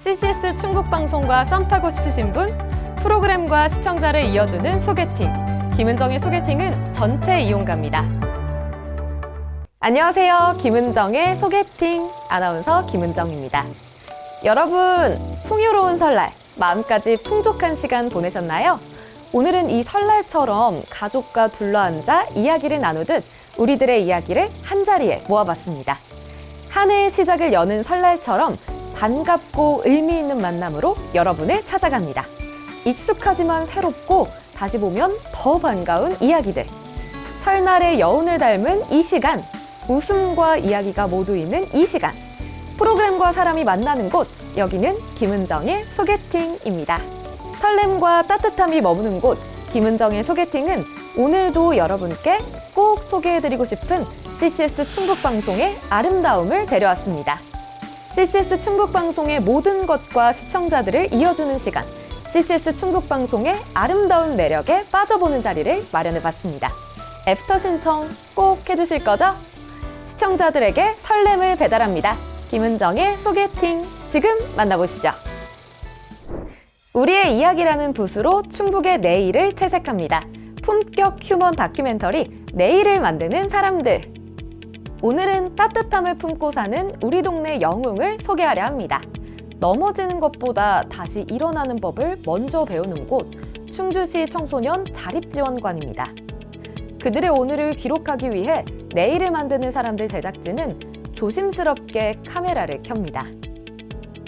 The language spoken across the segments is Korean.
CCS 충북 방송과 썸 타고 싶으신 분, 프로그램과 시청자를 이어주는 소개팅. 김은정의 소개팅은 전체 이용가입니다. 안녕하세요. 김은정의 소개팅 아나운서 김은정입니다. 여러분, 풍요로운 설날, 마음까지 풍족한 시간 보내셨나요? 오늘은 이 설날처럼 가족과 둘러앉아 이야기를 나누듯 우리들의 이야기를 한자리에 모아봤습니다. 한 해의 시작을 여는 설날처럼 반갑고 의미 있는 만남으로 여러분을 찾아갑니다. 익숙하지만 새롭고 다시 보면 더 반가운 이야기들. 설날의 여운을 닮은 이 시간, 웃음과 이야기가 모두 있는 이 시간. 프로그램과 사람이 만나는 곳, 여기는 김은정의 소개팅입니다. 설렘과 따뜻함이 머무는 곳, 김은정의 소개팅은 오늘도 여러분께 꼭 소개해드리고 싶은 CCS 충북방송의 아름다움을 데려왔습니다. CCS 충북방송의 모든 것과 시청자들을 이어주는 시간, CCS 충북방송의 아름다운 매력에 빠져보는 자리를 마련해봤습니다. 애프터 신청 꼭 해주실 거죠? 시청자들에게 설렘을 배달합니다. 김은정의 소개팅, 지금 만나보시죠. 우리의 이야기라는 붓으로 충북의 내일을 채색합니다. 품격 휴먼 다큐멘터리 내일을 만드는 사람들. 오늘은 따뜻함을 품고 사는 우리 동네 영웅을 소개하려 합니다. 넘어지는 것보다 다시 일어나는 법을 먼저 배우는 곳, 충주시 청소년 자립지원관입니다. 그들의 오늘을 기록하기 위해 내일을 만드는 사람들 제작진은 조심스럽게 카메라를 켭니다.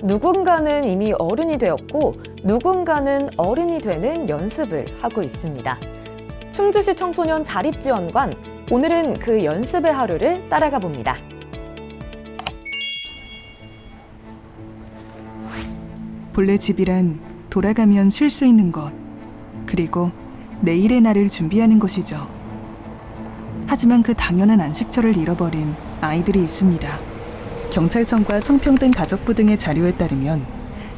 누군가는 이미 어른이 되었고 누군가는 어른이 되는 연습을 하고 있습니다. 충주시 청소년 자립지원관, 오늘은 그 연습의 하루를 따라가 봅니다. 본래 집이란 돌아가면 쉴 수 있는 곳, 그리고 내일의 날을 준비하는 곳이죠. 하지만 그 당연한 안식처를 잃어버린 아이들이 있습니다. 경찰청과 성평등 가족부 등의 자료에 따르면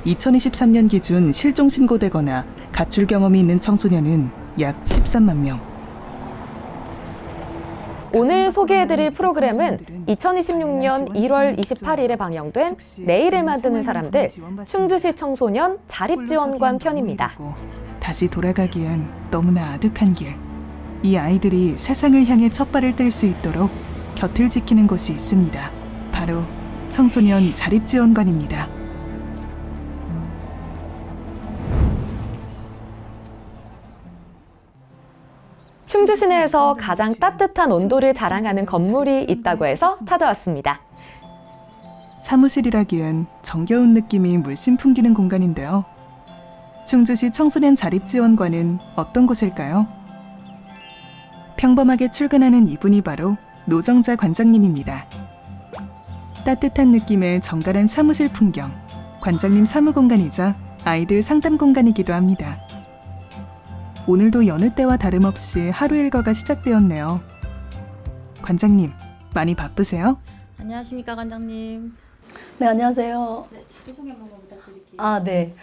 2023년 기준 실종 신고되거나 가출 경험이 있는 청소년은 약 13만 명. 오늘 소개해드릴 프로그램은 2026년 1월 28일에 방영된 내일을 만드는 사람들, 충주시 청소년 자립지원관 편입니다. 다시 돌아가기엔 너무나 아득한 길. 이 아이들이 세상을 향해 첫 발을 뗄 수 있도록 곁을 지키는 곳이 있습니다. 바로 청소년 자립지원관입니다. 충주 시내에서 가장 따뜻한 온도를 자랑하는 건물이 있다고 해서 찾아왔습니다. 사무실이라기엔 정겨운 느낌이 물씬 풍기는 공간인데요. 충주시 청소년 자립지원관은 어떤 곳일까요? 평범하게 출근하는 이분이 바로 노정자 관장님입니다. 따뜻한 느낌의 정갈한 사무실 풍경, 관장님 사무 공간이자 아이들 상담 공간이기도 합니다. 오늘도 여느 때와 다름없이 하루 일과가 시작되었네요. 관장님, 많이 바쁘세요? 안녕하십니까, 관장님. 네, 안녕하세요. 네, 자기소개 한번 부탁드릴게요. 네.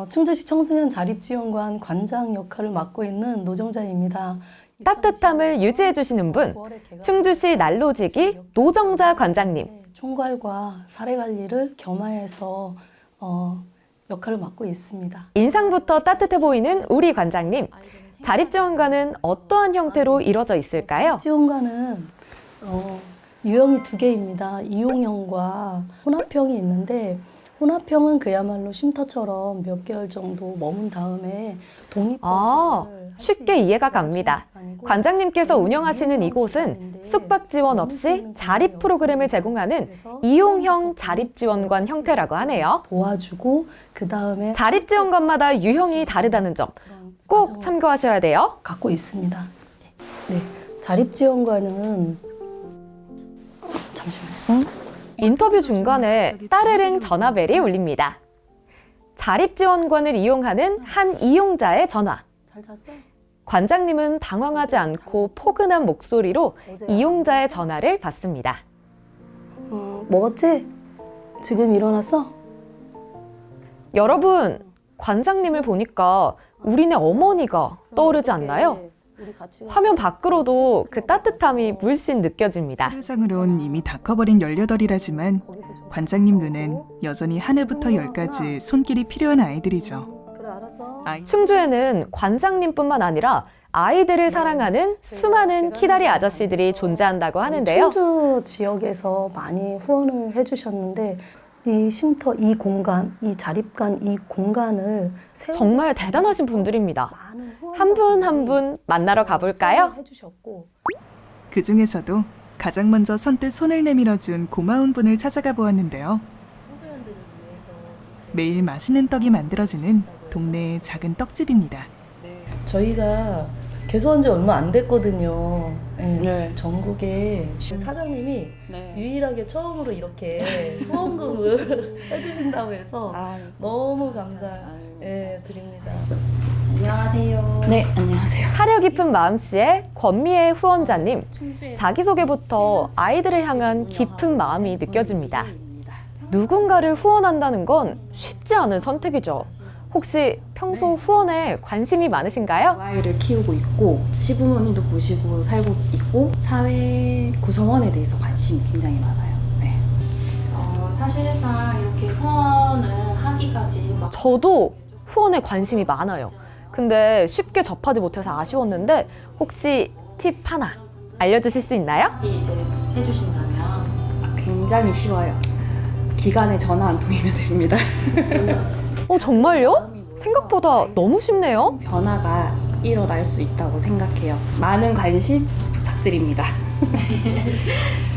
충주시 청소년 자립지원관 관장 역할을 맡고 있는 노정자입니다. 따뜻함을 유지해주시는 분, 충주시 난로지기 노정자 관장님. 총괄과 사례관리를 겸하여서 역할을 맡고 있습니다. 인상부터 따뜻해 보이는 우리 관장님. 자립지원관은 어떠한 형태로 이뤄져 있을까요? 지원관은 유형이 두 개입니다. 이용형과 혼합형이 있는데, 혼합형은 그야말로 쉼터처럼 몇 개월 정도 머문 다음에 독립거주를 쉽게 이해가 갑니다. 관장님께서 운영하시는 이곳은 숙박 지원 없이 자립 프로그램을 제공하는 이용형 자립지원관 형태라고 하네요. 도와주고 그 다음에 자립지원관마다 유형이 다르다는 점 꼭 참고하셔야 돼요. 갖고 있습니다. 네, 자립지원관은 잠시만요. 인터뷰 중간에 따르릉 전화벨이 울립니다. 자립지원관을 이용하는 한 이용자의 전화. 잘 잤어? 관장님은 당황하지 않고 포근한 목소리로 이용자의 전화를 받습니다. 먹었지? 지금 일어났어? 여러분, 관장님을 보니까 우리네 어머니가 떠오르지 않나요? 우리 같이 화면 밖으로도 그 따뜻함이 물씬 느껴집니다. 서류상으론 이미 다 커버린 18이라지만 관장님 눈엔 여전히 하나부터 열까지 손길이 필요한 아이들이죠. 그래 알았어. 아이 충주에는 관장님뿐만 아니라 아이들을 사랑하는 수많은 키다리 아저씨들이 존재한다고 하는데요. 충주 지역에서 많이 후원을 해주셨는데 이 쉼터, 이 공간, 이 자립관, 이 공간을 정말 대단하신 분들입니다. 많은 한 분 한 분 만나러 가볼까요? 해주셨고 그 중에서도 가장 먼저 선뜻 손을 내밀어준 고마운 분을 찾아가 보았는데요. 청소년들을 위해서 매일 맛있는 떡이 만들어지는 동네의 작은 떡집입니다. 저희가 개소한 지 얼마 안 됐거든요. 네. 네. 전국에 사장님이 네. 유일하게 처음으로 이렇게 후원금을 해주신다고 해서 너무 감사드립니다. 안녕하세요. 네, 안녕하세요. 사려 깊은 마음씨의 권미애 후원자님. 자기소개부터 아이들을 향한 깊은 마음이 느껴집니다. 누군가를 후원한다는 건 쉽지 않은 선택이죠. 혹시 평소 후원에 관심이 많으신가요? 아이를 키우고 있고 시부모님도 모시고 살고 있고 사회 구성원에 대해서 관심이 굉장히 많아요. 네. 사실상 이렇게 후원을 하기까지 막 저도 후원에 관심이 많아요. 근데 쉽게 접하지 못해서 아쉬웠는데 혹시 팁 하나 알려주실 수 있나요? 이제 해주신다면 굉장히 쉬워요. 기간에 전화 한 통이면 됩니다. 정말요? 생각보다 너무 쉽네요. 변화가 일어날 수 있다고 생각해요. 많은 관심 부탁드립니다.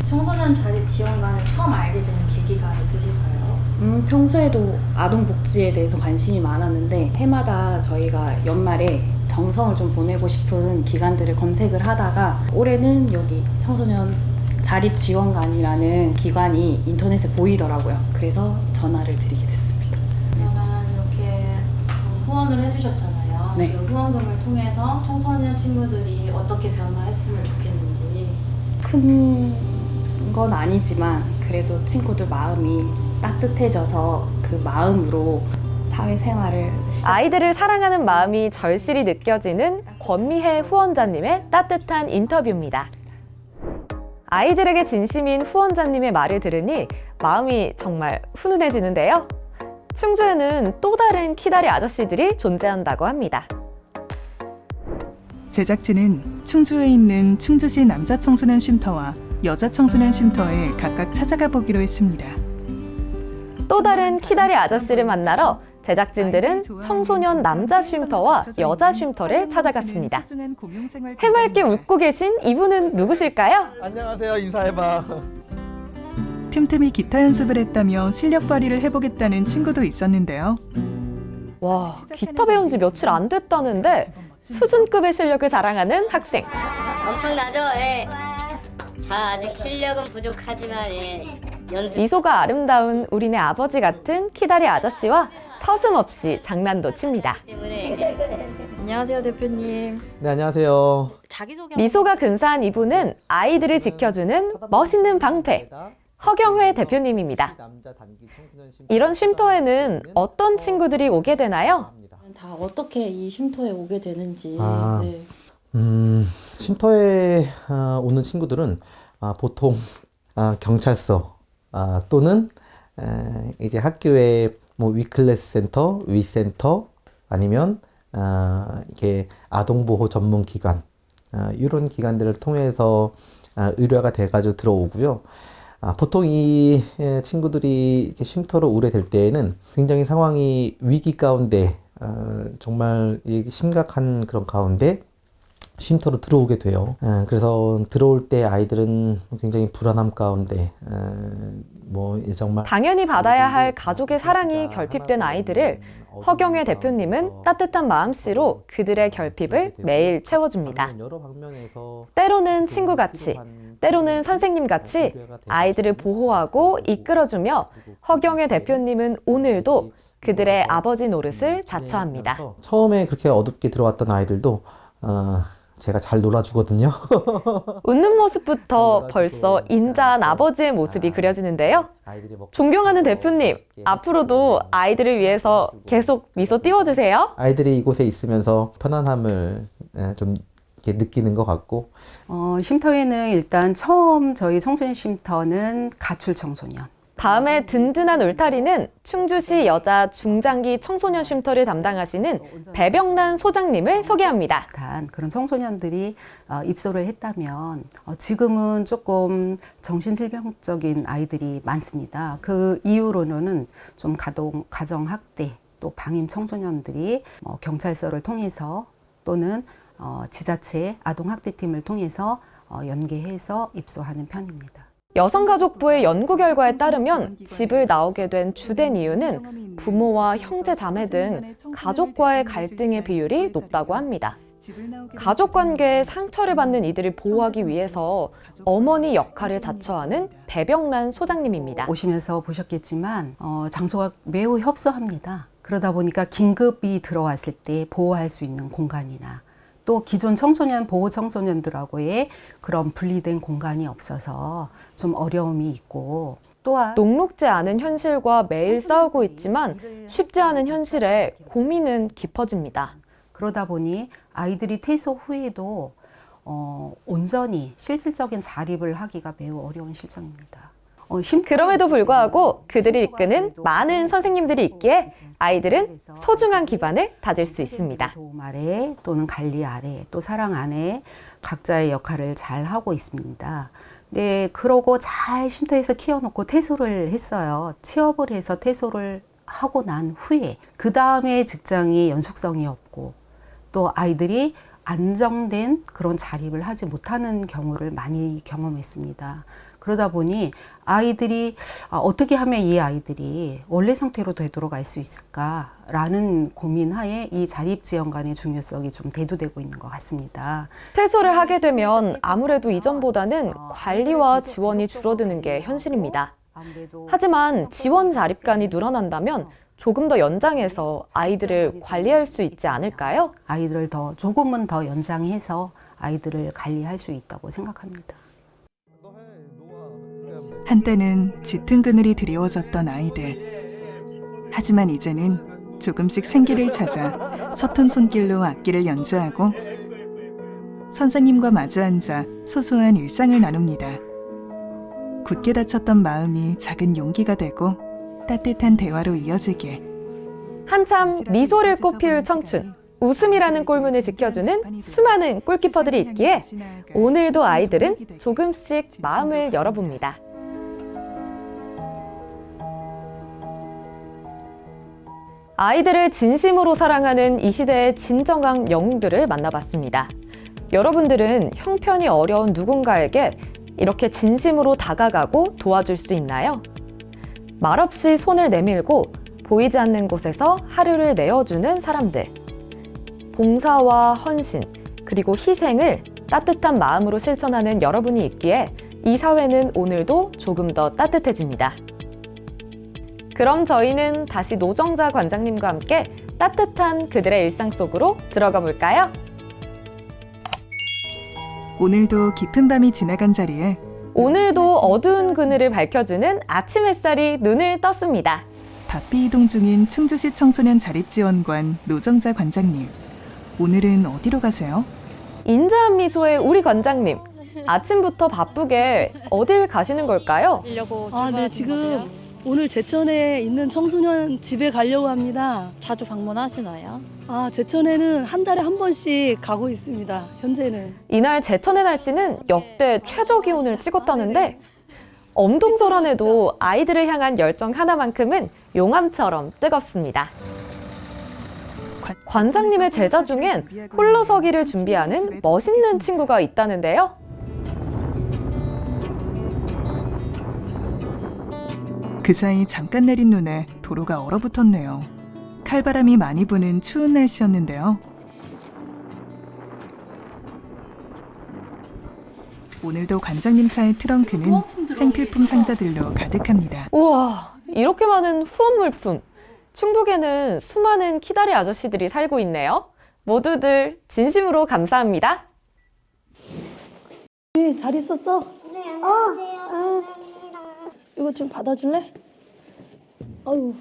청소년 자립 지원관을 처음 알게 된 계기가 있으실까요? 평소에도 아동복지에 대해서 관심이 많았는데 해마다 저희가 연말에 정성을 좀 보내고 싶은 기관들을 검색을 하다가 올해는 여기 청소년 자립지원관이라는 기관이 인터넷에 보이더라고요. 그래서 전화를 드리게 됐습니다. 그러면 이렇게 후원을 해주셨잖아요. 네. 그 후원금을 통해서 청소년 친구들이 어떻게 변화했으면 좋겠는지. 큰 건 아니지만 그래도 친구들 마음이 따뜻해져서 그 마음으로 사회생활을 아이들을 사랑하는 마음이 절실히 느껴지는 권미혜 후원자님의 따뜻한 인터뷰입니다. 아이들에게 진심인 후원자님의 말을 들으니 마음이 정말 훈훈해지는데요. 충주에는 또 다른 키다리 아저씨들이 존재한다고 합니다. 제작진은 충주에 있는 충주시 남자 청소년 쉼터와 여자 청소년 쉼터에 각각 찾아가 보기로 했습니다. 또 다른 키다리 아저씨를 만나러 제작진들은 청소년 남자 쉼터와 여자 쉼터를 찾아갔습니다. 해맑게 웃고 계신 이분은 누구실까요? 안녕하세요. 인사해봐. 틈틈이 기타 연습을 했다며 실력 발휘를 해보겠다는 친구도 있었는데요. 와, 기타 배운 지 며칠 안 됐다는데 수준급의 실력을 자랑하는 학생. 엄청나죠? 예. 자, 아직 실력은 부족하지만 예. 연습 미소가 아름다운 우리네 아버지 같은 키다리 아저씨와 서슴없이 장난도 칩니다. 때문에 안녕하세요, 대표님. 네, 안녕하세요. 자기소개 미소가 근사한 이분은 아이들을 지켜주는 멋있는 방패, 허경회 대표님입니다. 이런 쉼터에는 어떤 친구들이 오게 되나요? 다 어떻게 이 쉼터에 오게 되는지. 아. 네. 쉼터에 오는 친구들은 보통 경찰서 또는 이제 학교의 뭐 위클래스 센터, 위센터 아니면 이게 아동보호 전문 기관 이런 기관들을 통해서 의뢰가 돼가지고 들어오고요. 보통 이 친구들이 이렇게 쉼터로 오게 될 때에는 굉장히 상황이 위기 가운데 정말 심각한 그런 가운데 쉼터로 들어오게 돼요. 그래서 들어올 때 아이들은 굉장히 불안함 가운데 뭐 정말 당연히 받아야 할 가족의 사랑이 결핍된 아이들을 허경회 대표님은 따뜻한 마음씨로 그들의 결핍을 매일 채워줍니다. 여러 방면에서 때로는 친구같이, 때로는 선생님같이 아이들을 보호하고 이끌어주며 허경회 대표님은 오늘도 그들의 아버지 노릇을 자처합니다. 처음에 그렇게 어둡게 들어왔던 아이들도 제가 잘 놀아주거든요. 웃는 모습부터 벌써 인자한 아버지의 모습이 그려지는데요. 존경하는 대표님, 앞으로도 아이들을 위해서 계속 미소 띄워주세요. 아이들이 이곳에 있으면서 편안함을 좀 이렇게 느끼는 것 같고 쉼터에는 일단 처음 저희 청소년 쉼터는 가출 청소년. 다음에 든든한 울타리는 충주시 여자 중장기 청소년 쉼터를 담당하시는 배병란 소장님을 소개합니다. 그런 청소년들이 입소를 했다면 지금은 조금 정신질병적인 아이들이 많습니다. 그 이유로는 좀 가정학대 또 방임 청소년들이 경찰서를 통해서 또는 지자체 아동학대팀을 통해서 연계해서 입소하는 편입니다. 여성가족부의 연구 결과에 따르면 집을 나오게 된 주된 이유는 부모와 형제 자매 등 가족과의 갈등의 비율이 높다고 합니다. 가족 관계에 상처를 받는 이들을 보호하기 위해서 어머니 역할을 자처하는 배병란 소장님입니다. 오시면서 보셨겠지만 장소가 매우 협소합니다. 그러다 보니까 긴급이 들어왔을 때 보호할 수 있는 공간이나 또 기존 청소년 보호 청소년들하고의 그런 분리된 공간이 없어서 좀 어려움이 있고 또한 녹록지 않은 현실과 매일 싸우고 있지만 쉽지 않은 현실에 고민은 깊어집니다. 그러다 보니 아이들이 퇴소 후에도 온전히 실질적인 자립을 하기가 매우 어려운 실정입니다. 그럼에도 불구하고 그들이 이끄는 많은 선생님들이 있기에 아이들은 소중한 기반을 다질 수 있습니다. 도움 아래 또는 관리 아래 또 사랑 안에 각자의 역할을 잘 하고 있습니다. 네, 그러고 잘 쉼터에서 키워놓고 퇴소를 했어요. 취업을 해서 퇴소를 하고 난 후에 그 다음에 직장이 연속성이 없고 또 아이들이 안정된 그런 자립을 하지 못하는 경우를 많이 경험했습니다. 그러다 보니 아이들이 어떻게 하면 이 아이들이 원래 상태로 되돌아갈 수 있을까라는 고민하에 이 자립지원관의 중요성이 좀 대두되고 있는 것 같습니다. 퇴소를 하게 되면 아무래도 이전보다는 관리와 지원이 줄어드는 게 현실입니다. 하지만 지원 자립관이 늘어난다면 조금 더 연장해서 아이들을 관리할 수 있지 않을까요? 아이들을 조금은 더 연장해서 아이들을 관리할 수 있다고 생각합니다. 한때는 짙은 그늘이 드리워졌던 아이들. 하지만 이제는 조금씩 생기를 찾아 서툰 손길로 악기를 연주하고 선생님과 마주 앉아 소소한 일상을 나눕니다. 굳게 닫혔던 마음이 작은 용기가 되고 따뜻한 대화로 이어지길. 한참 미소를 꽃피울 청춘, 웃음이라는 골문을 지켜주는 수많은 골키퍼들이 있기에 오늘도 아이들은 조금씩 마음을 열어봅니다. 아이들을 진심으로 사랑하는 이 시대의 진정한 영웅들을 만나봤습니다. 여러분들은 형편이 어려운 누군가에게 이렇게 진심으로 다가가고 도와줄 수 있나요? 말없이 손을 내밀고 보이지 않는 곳에서 하루를 내어주는 사람들. 봉사와 헌신, 그리고 희생을 따뜻한 마음으로 실천하는 여러분이 있기에 이 사회는 오늘도 조금 더 따뜻해집니다. 그럼 저희는 다시 노정자 관장님과 함께 따뜻한 그들의 일상 속으로 들어가 볼까요? 오늘도 깊은 밤이 지나간 자리에 오늘도 어두운 그늘을 밝혀주는 아침 햇살이 눈을 떴습니다. 바삐 이동 중인 충주시 청소년 자립지원관 노정자 관장님. 오늘은 어디로 가세요? 인자한 미소의 우리 관장님. 아침부터 바쁘게 어딜 가시는 걸까요? 네, 지금 오늘 제천에 있는 청소년 집에 가려고 합니다. 자주 방문하시나요? 제천에는 한 달에 한 번씩 가고 있습니다. 현재는. 이날 제천의 날씨는 역대 최저 기온을 찍었다는데 엄동설안에도 아이들을 향한 열정 하나만큼은 용암처럼 뜨겁습니다. 관장님의 제자 중엔 홀로서기를 준비하는 멋있는 친구가 있다는데요. 그 사이 잠깐 내린 눈에 도로가 얼어붙었네요. 칼바람이 많이 부는 추운 날씨였는데요. 오늘도 관장님 차의 트렁크는 생필품 상자들로 가득합니다. 우와, 이렇게 많은 후원 물품. 충북에는 수많은 키다리 아저씨들이 살고 있네요. 모두들 진심으로 감사합니다. 잘 있었어? 네, 안녕하세요. 이거 좀 받아줄래? 아유.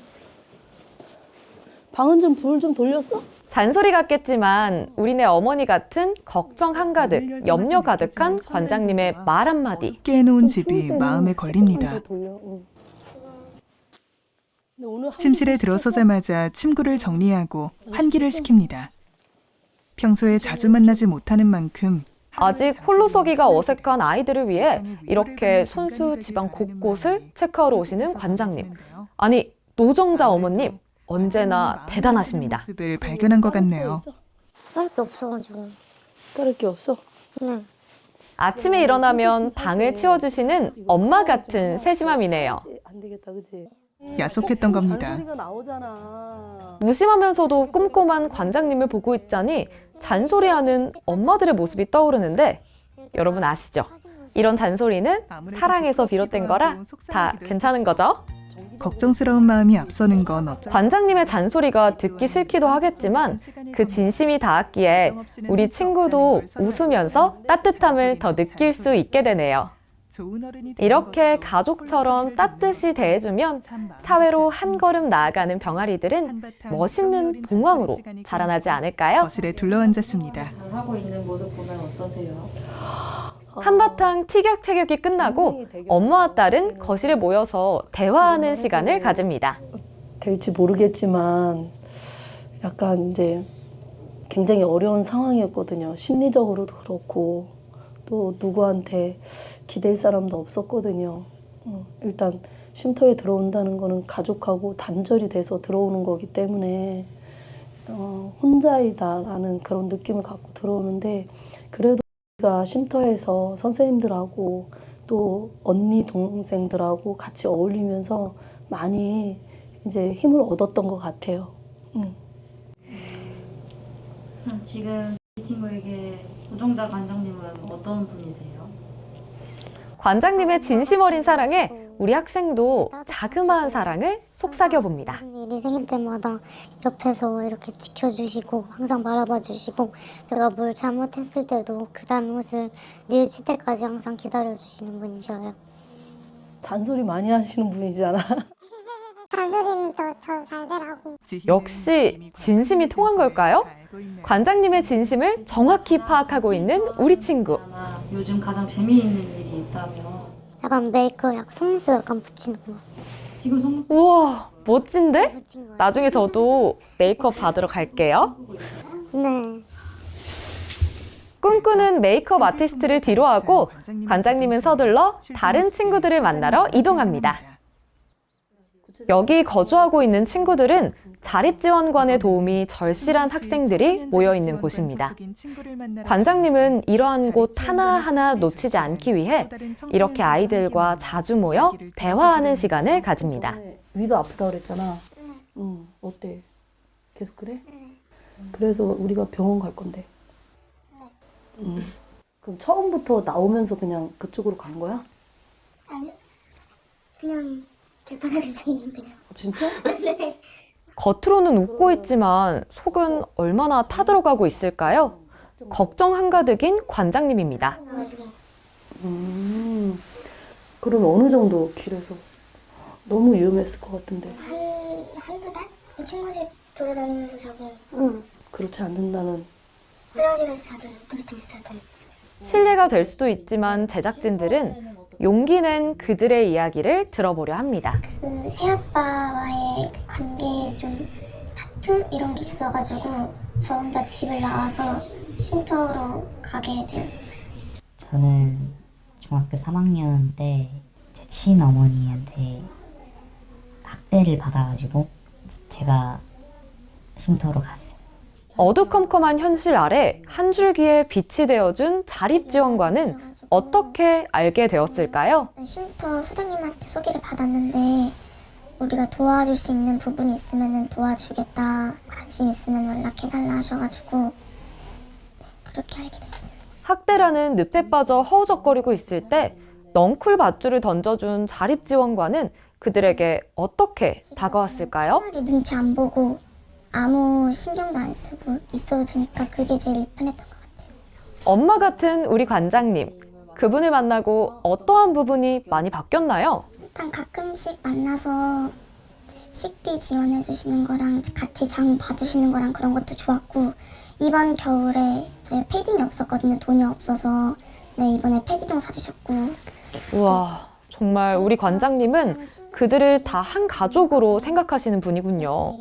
방은 좀 불 좀 돌렸어? 잔소리 같겠지만 우리네 어머니 같은 걱정 한가득, 염려 가득한 관장님의 말 한마디. 깨 해놓은 집이 마음에 걸립니다. 침실에 들어서자마자 침구를 정리하고 환기를 시킵니다. 평소에 자주 만나지 못하는 만큼 아직 홀로 서기가 어색한 아이들을 위해 이렇게 손수 집안 곳곳을 체크하러 오시는 관장님. 아니, 노정자 어머님, 언제나 대단하십니다. 모습을 발견한 것 같네요. 딸 게 없어가지고. 따를 게 없어? 네. 아침에 일어나면 방을 치워주시는 엄마 같은 세심함이네요. 안 되겠다, 그치? 야속했던 겁니다. 잔소리가 나오잖아. 무심하면서도 꼼꼼한 관장님을 보고 있자니 잔소리하는 엄마들의 모습이 떠오르는데 여러분 아시죠? 이런 잔소리는 사랑에서 비롯된 거라 다 괜찮은 거죠? 걱정스러운 마음이 앞서는 건 어쩔 수 관장님의 잔소리가 듣기 싫기도 하겠지만 그 진심이 닿았기에 우리 친구도 웃으면서 따뜻함을 더 느낄 수 있게 되네요. 이렇게 가족처럼 따뜻이 대해주면 사회로 한 걸음 나아가는 병아리들은 멋있는 봉황으로 자라나지 않을까요? 거실에 둘러앉았습니다. 하고 있는 모습 보면 어떠세요? 한바탕 티격태격이 끝나고 엄마와 딸은 거실에 모여서 대화하는 시간을 가집니다. 될지 모르겠지만 약간 이제 굉장히 어려운 상황이었거든요. 심리적으로도 그렇고 또 누구한테 기댈 사람도 없었거든요. 일단 쉼터에 들어온다는 거는 가족하고 단절이 돼서 들어오는 거기 때문에 혼자이다라는 그런 느낌을 갖고 들어오는데 그래도 우리가 쉼터에서 선생님들하고 또 언니 동생들하고 같이 어울리면서 많이 이제 힘을 얻었던 것 같아요. 지금 이 친구에게 노정자 관장님은 어떤 분이세요? 관장님의 진심 어린 사랑에 우리 학생도 자그마한 사랑을 속삭여 봅니다. 무슨 일이 생길 때마다 옆에서 이렇게 지켜주시고 항상 바라봐 주시고 제가 뭘 잘못했을 때도 그 잘못을 뉘우칠 때까지 항상 기다려주시는 분이셔요. 잔소리 많이 하시는 분이잖아. 잔소리는 또 저 잘 되라고. 역시 진심이 통한 걸까요? 관장님의 진심을 정확히 파악하고 있는 우리 친구. 요즘 가장 재미있는 일이 있다면 약간 메이크업 약간 속눈썹 약간 붙이는 거. 지금 속 우와, 멋진데? 붙인 거예요. 나중에 저도 메이크업 받으러 갈게요. 네. 꿈꾸는 메이크업 아티스트를 뒤로 하고 관장님은 서둘러 다른 친구들을 만나러 이동합니다. 여기 거주하고 있는 친구들은 자립지원관의 도움이 절실한 학생들이 모여있는 곳입니다. 관장님은 이러한 곳 하나하나 놓치지 않기 위해 이렇게 아이들과 자주 모여 대화하는 시간을 가집니다. 위가 아프다 그랬잖아. 응, 어때? 계속 그래? 그래서 우리가 병원 갈 건데. 그럼 처음부터 나오면서 그냥 그쪽으로 간 거야? 아니요. 그냥 개판하게 생긴 그냥. 진짜? 네. 겉으로는 웃고 있지만 속은 얼마나 타들어가고 있을까요? 걱정 한가득인 관장님입니다. 그러면 어느 정도 길에서? 너무 위험했을 것 같은데. 한두 달? 친구 집 돌아다니면서 자고 그렇지 않는다는. 화장실에서 자든 놀이터에서 자든. 실례가 될 수도 있지만 제작진들은 용기 낸 그들의 이야기를 들어보려 합니다. 그 새아빠와의 관계에 좀 다툼 이런 게 있어가지고 저 혼자 집을 나와서 쉼터로 가게 되었어요. 저는 중학교 3학년 때 제 친어머니한테 학대를 받아가지고 제가 쉼터로 갔어요. 어두컴컴한 현실 아래 한 줄기의 빛이 되어준 자립지원관은 어떻게 알게 되었을까요? 쉼터 소장님한테 소개를 받았는데 우리가 도와줄 수 있는 부분이 있으면 도와주겠다, 관심 있으면 연락해달라 하셔가지고 그렇게 알게 됐어요. 학대라는 늪에 빠져 허우적거리고 있을 때 넝쿨 밧줄을 던져준 자립지원관은 그들에게 어떻게 다가왔을까요? 차라리 눈치 안 보고 아무 신경도 안 쓰고 있어도 되니까 그게 제일 편했던 것 같아요. 엄마 같은 우리 관장님, 그분을 만나고 어떠한 부분이 많이 바뀌었나요? 일단 가끔씩 만나서 식비 지원해 주시는 거랑 같이 장 봐주시는 거랑 그런 것도 좋았고, 이번 겨울에 저희 패딩이 없었거든요. 돈이 없어서. 네, 이번에 패딩도 사주셨고. 우와, 정말 우리 관장님은 그들을 다 한 가족으로 생각하시는 분이군요.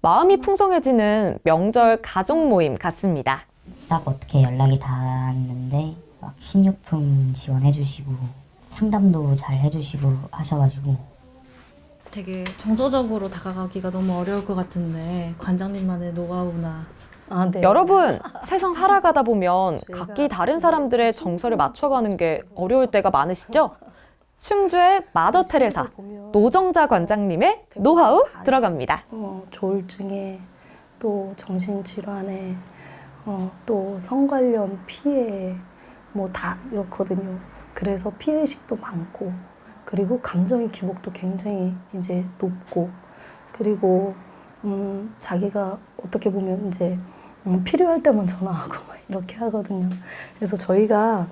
마음이 풍성해지는 명절 가족 모임 같습니다. 딱 어떻게 연락이 닿았는데 막 식료품 지원해 주시고 상담도 잘 해주시고 하셔가지고 되게 정서적으로 다가가기가 너무 어려울 것 같은데 관장님만의 노하우나. 네. 여러분, 세상 살아가다 보면 각기 다른 사람들의 정서를 맞춰가는 게 어려울 때가 많으시죠? 충주의 마더 테레사 노정자 관장님의 노하우 들어갑니다. 조울증에 또 정신질환에 또 성관련 피해 뭐 다 이렇거든요. 그래서 피해의식도 많고, 그리고 감정의 기복도 굉장히 이제 높고, 그리고 자기가 어떻게 보면 이제 필요할 때만 전화하고 막 이렇게 하거든요. 그래서 저희가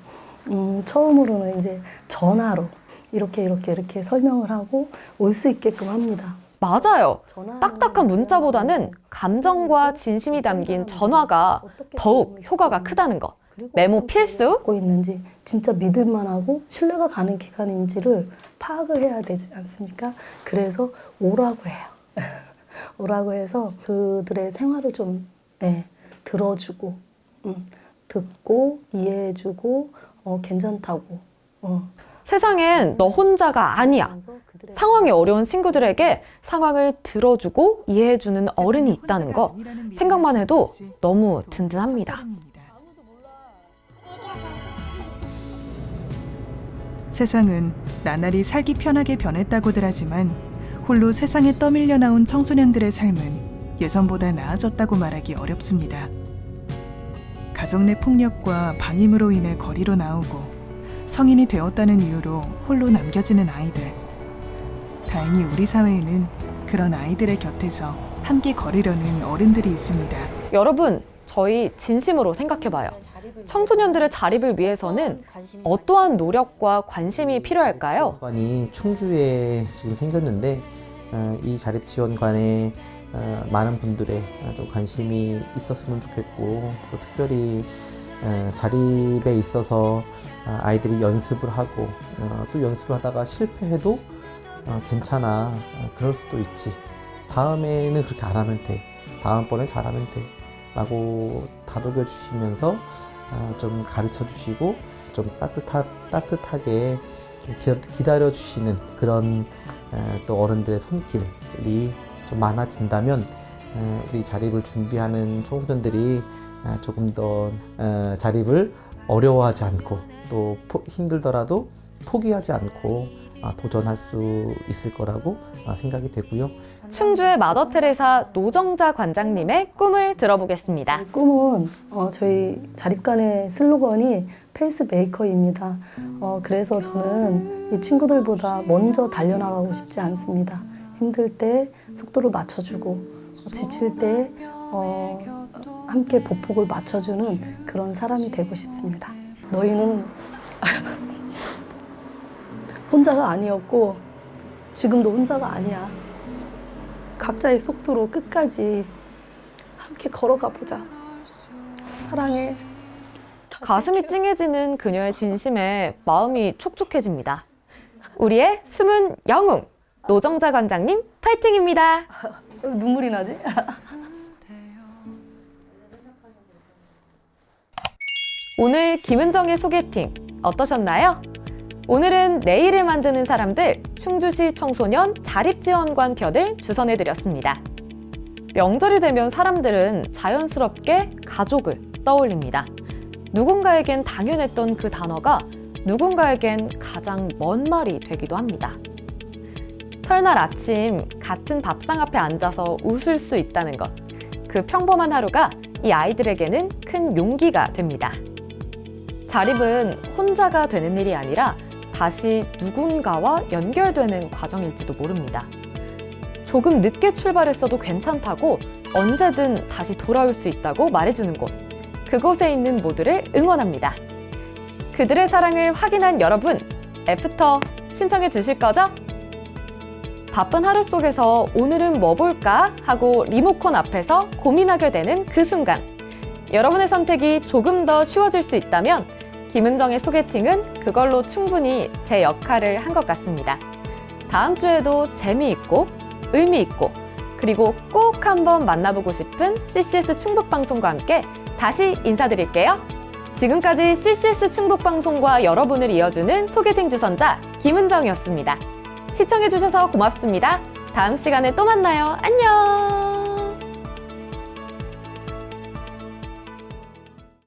처음으로는 이제 전화로 이렇게 설명을 하고 올 수 있게끔 합니다. 맞아요. 딱딱한 문자보다는 감정과 진심이 담긴 전화가 더욱 효과가 크다는 거. 메모 필수. 갖고 있는지 진짜 믿을만하고 신뢰가 가는 기관인지를 파악을 해야 되지 않습니까? 그래서 오라고 해요. 오라고 해서 그들의 생활을 좀 들어주고, 듣고 이해해주고, 괜찮다고. 세상엔 너 혼자가 아니야. 상황이 어려운 친구들에게 상황을 들어주고 이해해주는 어른이 있다는 거 생각만 해도 너무 든든합니다. 세상은 나날이 살기 편하게 변했다고들 하지만 홀로 세상에 떠밀려 나온 청소년들의 삶은 예전보다 나아졌다고 말하기 어렵습니다. 가정 내 폭력과 방임으로 인해 거리로 나오고 성인이 되었다는 이유로 홀로 남겨지는 아이들. 다행히 우리 사회에는 그런 아이들의 곁에서 함께 걸으려는 어른들이 있습니다. 여러분, 저희 진심으로 생각해봐요. 청소년들의 자립을 위해서는 어떠한 노력과 관심이 필요할까요? 지원관이 충주에 지금 생겼는데 이 자립지원관에 많은 분들의 좀 관심이 있었으면 좋겠고, 또 특별히 자립에 있어서 아이들이 연습을 하고 또 연습을 하다가 실패해도 괜찮아, 그럴 수도 있지, 다음에는 그렇게 안 하면 돼, 다음번엔 잘하면 돼 라고 다독여 주시면서 좀 가르쳐 주시고 좀 따뜻하게 좀 기다려 주시는 그런 또 어른들의 손길이 좀 많아진다면 우리 자립을 준비하는 청소년들이 조금 더 자립을 어려워하지 않고 또 힘들더라도 포기하지 않고 도전할 수 있을 거라고 생각이 되고요. 충주의 마더 테레사 노정자 관장님의 꿈을 들어보겠습니다. 저희 꿈은 저희 자립관의 슬로건이 페이스메이커입니다. 그래서 저는 이 친구들보다 먼저 달려나가고 싶지 않습니다. 힘들 때 속도를 맞춰주고, 지칠 때 함께 보폭을 맞춰주는 그런 사람이 되고 싶습니다. 너희는 혼자가 아니었고 지금도 혼자가 아니야. 각자의 속도로 끝까지 함께 걸어가 보자. 사랑해. 가슴이 찡해지는 그녀의 진심에 마음이 촉촉해집니다. 우리의 숨은 영웅 노정자 관장님 파이팅입니다. 눈물이 나지? 오늘 김은정의 소개팅 어떠셨나요? 오늘은 내일을 만드는 사람들 충주시 청소년 자립지원관 편을 주선해드렸습니다. 명절이 되면 사람들은 자연스럽게 가족을 떠올립니다. 누군가에겐 당연했던 그 단어가 누군가에겐 가장 먼 말이 되기도 합니다. 설날 아침 같은 밥상 앞에 앉아서 웃을 수 있다는 것, 그 평범한 하루가 이 아이들에게는 큰 용기가 됩니다. 자립은 혼자가 되는 일이 아니라 다시 누군가와 연결되는 과정일지도 모릅니다. 조금 늦게 출발했어도 괜찮다고 언제든 다시 돌아올 수 있다고 말해주는 곳, 그곳에 있는 모두를 응원합니다. 그들의 사랑을 확인한 여러분, 애프터 신청해 주실 거죠? 바쁜 하루 속에서 오늘은 뭐 볼까 하고 리모컨 앞에서 고민하게 되는 그 순간, 여러분의 선택이 조금 더 쉬워질 수 있다면 김은정의 소개팅은 그걸로 충분히 제 역할을 한 것 같습니다. 다음 주에도 재미있고 의미있고 그리고 꼭 한번 만나보고 싶은 CCS 충북방송과 함께 다시 인사드릴게요. 지금까지 CCS 충북방송과 여러분을 이어주는 소개팅 주선자 김은정이었습니다. 시청해주셔서 고맙습니다. 다음 시간에 또 만나요. 안녕!